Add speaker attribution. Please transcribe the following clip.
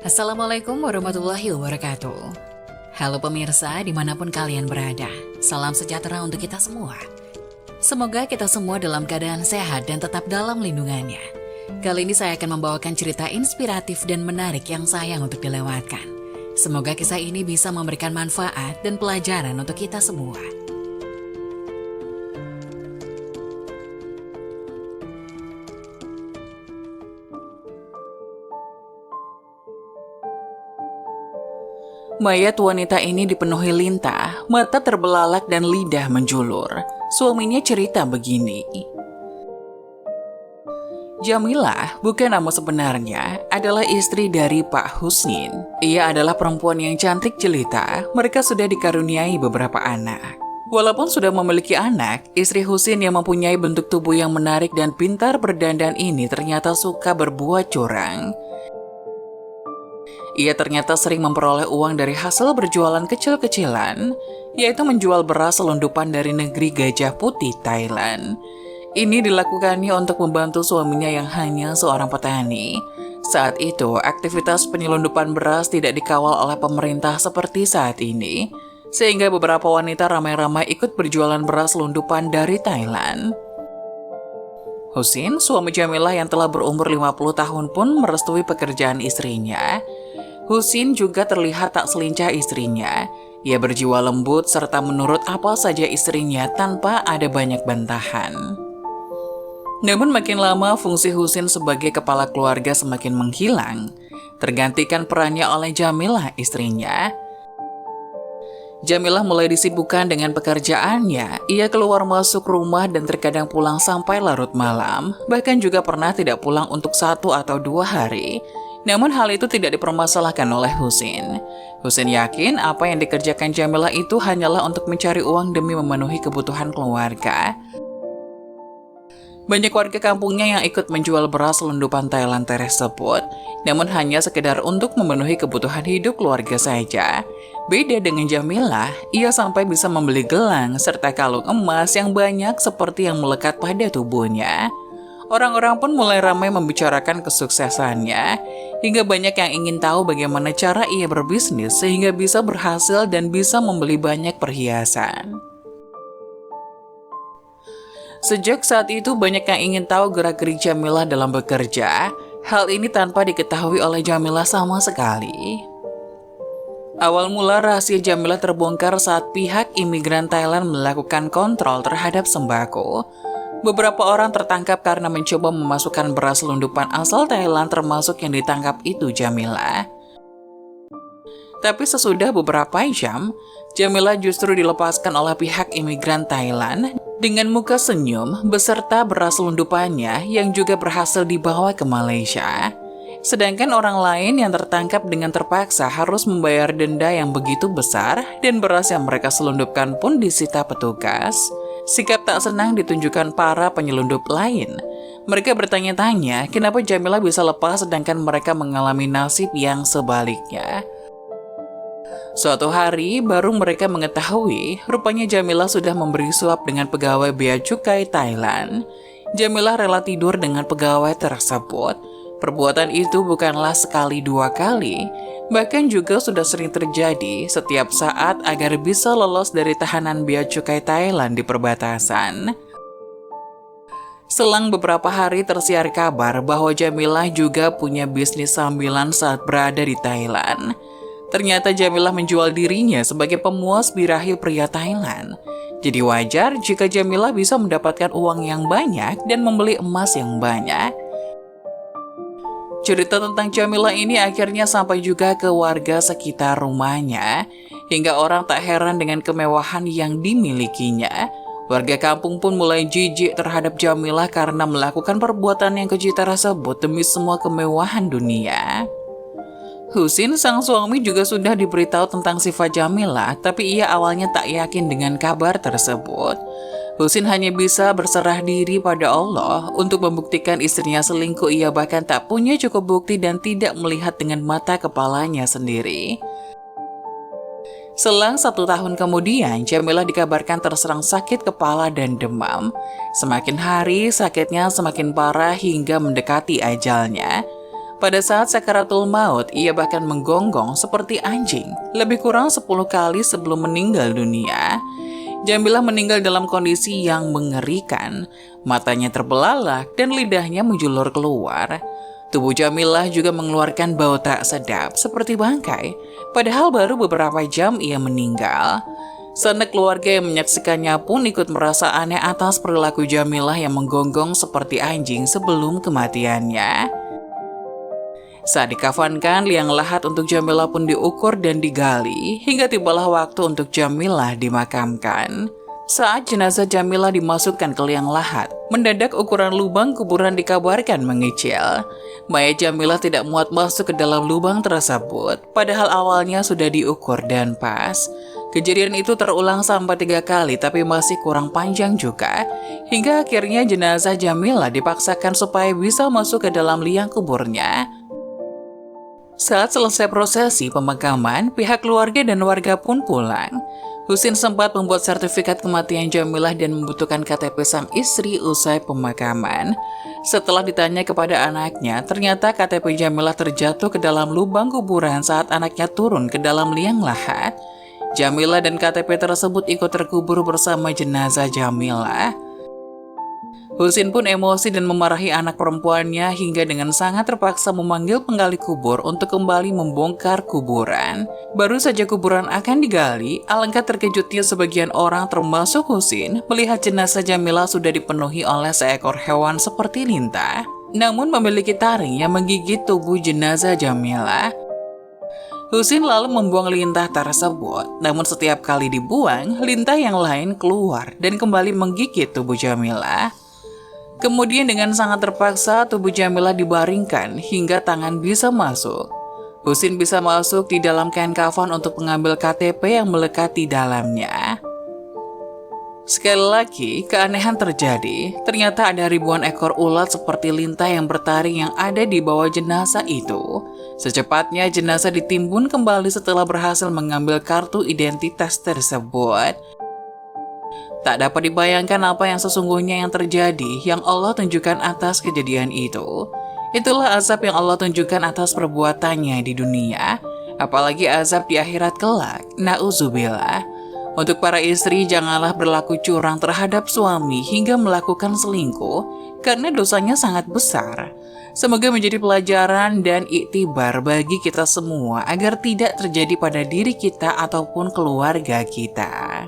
Speaker 1: Assalamualaikum warahmatullahi wabarakatuh. Halo pemirsa dimanapun kalian berada, salam sejahtera untuk kita semua. Semoga kita semua dalam keadaan sehat dan tetap dalam lindungannya. Kali ini saya akan membawakan cerita inspiratif dan menarik yang sayang untuk dilewatkan. Semoga kisah ini bisa memberikan manfaat dan pelajaran untuk kita semua. Mayat wanita ini dipenuhi lintah, mata terbelalak dan lidah menjulur. Suaminya cerita begini. Jamilah, bukan nama sebenarnya, adalah istri dari Pak Husnin. Ia adalah perempuan yang cantik jelita, mereka sudah dikaruniai beberapa anak. Walaupun sudah memiliki anak, istri Husin yang mempunyai bentuk tubuh yang menarik dan pintar berdandan ini ternyata suka berbuat curang. Ia ternyata sering memperoleh uang dari hasil berjualan kecil-kecilan, yaitu menjual beras selundupan dari negeri Gajah Putih, Thailand. Ini dilakukannya untuk membantu suaminya yang hanya seorang petani. Saat itu, aktivitas penyelundupan beras tidak dikawal oleh pemerintah seperti saat ini, sehingga beberapa wanita ramai-ramai ikut berjualan beras selundupan dari Thailand. Husin, suami Jamilah yang telah berumur 50 tahun pun merestui pekerjaan istrinya. Husin juga terlihat tak selincah istrinya. Ia berjiwa lembut serta menurut apa saja istrinya tanpa ada banyak bantahan. Namun makin lama fungsi Husin sebagai kepala keluarga semakin menghilang. Tergantikan perannya oleh Jamilah istrinya. Jamilah mulai disibukkan dengan pekerjaannya. Ia keluar masuk rumah dan terkadang pulang sampai larut malam. Bahkan juga pernah tidak pulang untuk 1 atau 2 hari. Namun hal itu tidak dipermasalahkan oleh Husin. Husin yakin apa yang dikerjakan Jamilah itu hanyalah untuk mencari uang demi memenuhi kebutuhan keluarga. Banyak warga kampungnya yang ikut menjual beras selundupan Thailand tersebut, namun hanya sekedar untuk memenuhi kebutuhan hidup keluarga saja. Beda dengan Jamilah, ia sampai bisa membeli gelang serta kalung emas yang banyak seperti yang melekat pada tubuhnya. Orang-orang pun mulai ramai membicarakan kesuksesannya, hingga banyak yang ingin tahu bagaimana cara ia berbisnis sehingga bisa berhasil dan bisa membeli banyak perhiasan. Sejak saat itu banyak yang ingin tahu gerak-gerik Jamilah dalam bekerja, hal ini tanpa diketahui oleh Jamilah sama sekali. Awal mula rahasia Jamilah terbongkar saat pihak imigran Thailand melakukan kontrol terhadap sembako. Beberapa orang tertangkap karena mencoba memasukkan beras selundupan asal Thailand termasuk yang ditangkap itu Jamilah. Tapi sesudah beberapa jam, Jamilah justru dilepaskan oleh pihak imigran Thailand dengan muka senyum beserta beras selundupannya yang juga berhasil dibawa ke Malaysia. Sedangkan orang lain yang tertangkap dengan terpaksa harus membayar denda yang begitu besar dan beras yang mereka selundupkan pun disita petugas. Sikap tak senang ditunjukkan para penyelundup lain. Mereka bertanya-tanya kenapa Jamilah bisa lepas sedangkan mereka mengalami nasib yang sebaliknya. Suatu hari baru mereka mengetahui rupanya Jamilah sudah memberi suap dengan pegawai bea cukai Thailand. Jamilah rela tidur dengan pegawai tersebut. Perbuatan itu bukanlah sekali 2 kali, bahkan juga sudah sering terjadi setiap saat agar bisa lolos dari tahanan bea cukai Thailand di perbatasan. Selang beberapa hari tersiar kabar bahwa Jamilah juga punya bisnis sambilan saat berada di Thailand. Ternyata Jamilah menjual dirinya sebagai pemuas birahi pria Thailand. Jadi wajar jika Jamilah bisa mendapatkan uang yang banyak dan membeli emas yang banyak. Cerita tentang Jamilah ini akhirnya sampai juga ke warga sekitar rumahnya, hingga orang tak heran dengan kemewahan yang dimilikinya. Warga kampung pun mulai jijik terhadap Jamilah karena melakukan perbuatan yang keji tersebut demi semua kemewahan dunia. Husin, sang suami, juga sudah diberitahu tentang sifat Jamilah, tapi ia awalnya tak yakin dengan kabar tersebut. Husin hanya bisa berserah diri pada Allah untuk membuktikan istrinya selingkuh. Ia bahkan tak punya cukup bukti dan tidak melihat dengan mata kepalanya sendiri. Selang 1 tahun kemudian, Jamilah dikabarkan terserang sakit kepala dan demam. Semakin hari, sakitnya semakin parah hingga mendekati ajalnya. Pada saat sakaratul maut, ia bahkan menggonggong seperti anjing, lebih kurang 10 kali sebelum meninggal dunia. Jamilah meninggal dalam kondisi yang mengerikan, matanya terbelalak dan lidahnya menjulur keluar. Tubuh Jamilah juga mengeluarkan bau tak sedap seperti bangkai, padahal baru beberapa jam ia meninggal. Sanak keluarga yang menyaksikannya pun ikut merasa aneh atas perilaku Jamilah yang menggonggong seperti anjing sebelum kematiannya. Saat dikafankan, liang lahat untuk Jamilah pun diukur dan digali, hingga tibalah waktu untuk Jamilah dimakamkan. Saat jenazah Jamilah dimasukkan ke liang lahat, mendadak ukuran lubang kuburan dikabarkan mengecil. Mayat Jamilah tidak muat masuk ke dalam lubang tersebut, padahal awalnya sudah diukur dan pas. Kejadian itu terulang sampai 3 kali tapi masih kurang panjang juga, hingga akhirnya jenazah Jamilah dipaksakan supaya bisa masuk ke dalam liang kuburnya. Saat selesai prosesi pemakaman, pihak keluarga dan warga pun pulang. Husin sempat membuat sertifikat kematian Jamilah dan membutuhkan KTP sang istri usai pemakaman. Setelah ditanya kepada anaknya, ternyata KTP Jamilah terjatuh ke dalam lubang kuburan saat anaknya turun ke dalam liang lahat. Jamilah dan KTP tersebut ikut terkubur bersama jenazah Jamilah. Husin pun emosi dan memarahi anak perempuannya hingga dengan sangat terpaksa memanggil penggali kubur untuk kembali membongkar kuburan. Baru saja kuburan akan digali, alangkah terkejutnya sebagian orang termasuk Husin melihat jenazah Jamilah sudah dipenuhi oleh seekor hewan seperti lintah, namun memiliki taring yang menggigit tubuh jenazah Jamilah. Husin lalu membuang lintah tersebut, namun setiap kali dibuang, lintah yang lain keluar dan kembali menggigit tubuh Jamilah. Kemudian dengan sangat terpaksa tubuh Jamilah dibaringkan hingga tangan bisa masuk. Husin bisa masuk di dalam kain kafan untuk mengambil KTP yang melekat di dalamnya. Sekali lagi, keanehan terjadi. Ternyata ada ribuan ekor ulat seperti lintah yang bertaring yang ada di bawah jenazah itu. Secepatnya jenazah ditimbun kembali setelah berhasil mengambil kartu identitas tersebut. Tak dapat dibayangkan apa yang sesungguhnya yang terjadi yang Allah tunjukkan atas kejadian itu. Itulah azab yang Allah tunjukkan atas perbuatannya di dunia, apalagi azab di akhirat kelak. Na'udzubillah. Untuk para istri, janganlah berlaku curang terhadap suami hingga melakukan selingkuh, karena dosanya sangat besar. Semoga menjadi pelajaran dan iktibar bagi kita semua agar tidak terjadi pada diri kita ataupun keluarga kita.